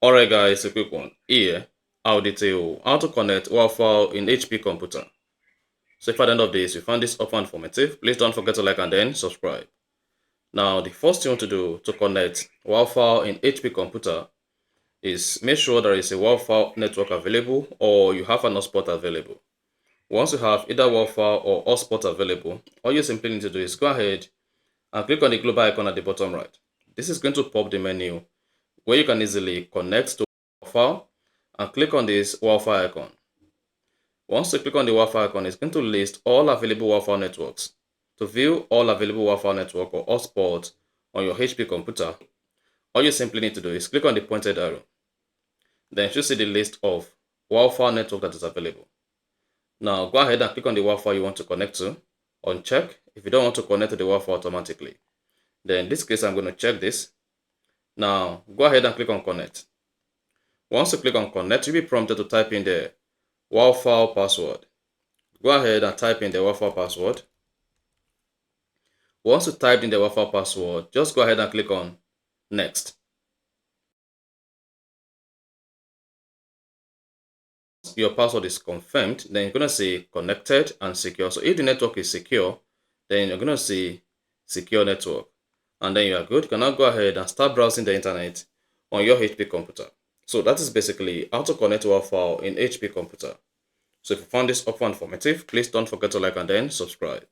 Alright guys, a quick one. Here, I'll detail how to connect Wi-Fi in HP computer. So if at the end of this you found this often informative, please don't forget to like and then subscribe. Now the first thing you want to do to connect Wi-Fi in HP computer is make sure there is a Wi-Fi network available or you have an hotspot available. Once you have either Wi-Fi or hotspot available, all you simply need to do is go ahead and click on the global icon at the bottom right. This is going to pop the menu where you can easily connect to Wi-Fi and click on this Wi-Fi icon. Once you click on the Wi-Fi icon, it's going to list all available Wi-Fi networks. To view all available Wi-Fi network or hotspot on your HP computer, all you simply need to do is click on the pointed arrow. Then you should see the list of Wi-Fi network that is available. Now go ahead and click on the Wi-Fi you want to connect to. Uncheck if you don't want to connect to the Wi-Fi automatically. Then in this case, I'm going to check this. Now go ahead and click on connect. Once you click on connect, you'll be prompted to type in the Wi-Fi password. Go ahead and type in the Wi-Fi password. Once you type in the Wi-Fi password, just go ahead and click on next. Your password is confirmed, then you're going to see connected and secure. So if the network is secure, then you're going to see secure network. And then you are good. You can now go ahead and start browsing the internet on your HP computer. So that is basically how to connect Wi-Fi in HP computer. So if you found this often informative, please don't forget to like and then subscribe.